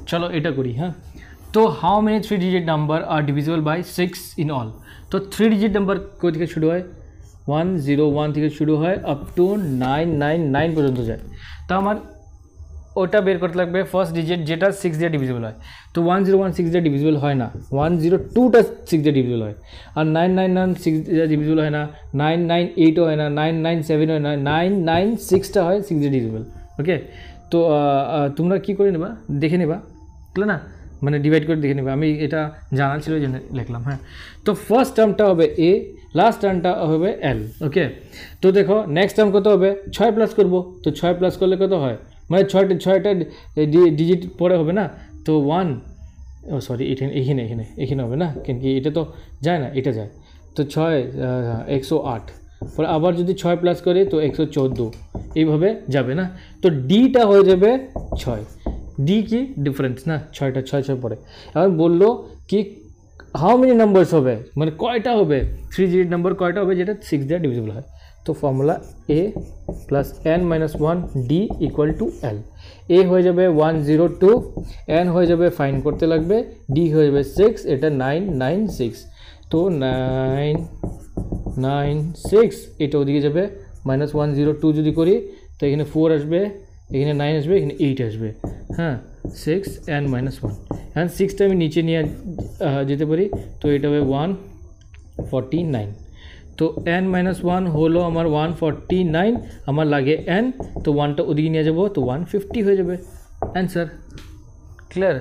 চলো এটা করি। হ্যাঁ, তো হাউ মেনি 3 ডিজিট নাম্বার আর ডিভিজিবল বাই 6 ইন অল। তো 3 ডিজিট নাম্বার কই থেকে শুরু হয়, 101 থেকে শুরু হয় আপ টু 999 পর্যন্ত যায়। তো আমার ওটা বের করতে লাগবে ফার্স্ট ডিজিট যেটা 6 দিয়ে ডিভিজিবল হয়। তো 101 6 দিয়ে ডিভিজিবল হয় না, 102টা 6 দিয়ে ডিভিজিবল হয়, আর 999 6 দিয়ে ডিভিজিবল হয় না, 998ও হয় না, 997 হয় না, 996টা হয় 6 দিয়ে ডিভিজিবল। ওকে, তো তোমরা কী করে নেবা, দেখে নেবা, বুঝলে না, মানে ডিভাইড করে দেখে নেবা। আমি এটা জানা ছিল জেনে লিখলাম। হ্যাঁ, তো ফার্স্ট টার্মটা হবে এ, লাস্ট টার্মটা হবে এল। ওকে, তো দেখো নেক্সট টার্ম কত হবে, 6 প্লাস করবো। তো 6 প্লাস করলে কত হয়, মানে ছয়টা ডিজিট পরে হবে না, তো 1, ও সরি এখানে হবে না, কেন কি এটা তো যায় না, এটা যায়। তো 6 108, পরে আবার যদি 6 প্লাস করি তো 114, এইভাবে যাবে না। তো ডিটা হয়ে যাবে 6। ডি কি ডিফারেন্স না, 6টা 6 পরে। এবার বললো কি হাউ মেনি নাম্বারস হবে, মানে কয়টা হবে 3 ডিজিট নাম্বার কয়টা হবে যেটা 6 দিয়ে ডিভিজিবল হয়। তো formula a plus n minus 1 d equal to l. A হয়ে যাবে 102, n হয়ে যাবে ফাইন করতে লাগবে, ডি হয়ে যাবে 6, এটা 996। তো 996 এটা ওদিকে যাবে, মাইনাস 102 যদি করি তো এখানে 4 আসবে, এখানে 9 আসবে, এখানে 8 আসবে। হ্যাঁ, 6 n মাইনাস 1, অ্যান্ড 6টা আমি নিচে নিয়ে যেতে পারি, তো এটা হবে 149। তো n মাইনাস 1 হলো আমার 149, আমার লাগে n, তো 1টা ওদিকে নিয়ে যাবো, তো 150 হয়ে যাবে। Answer clear.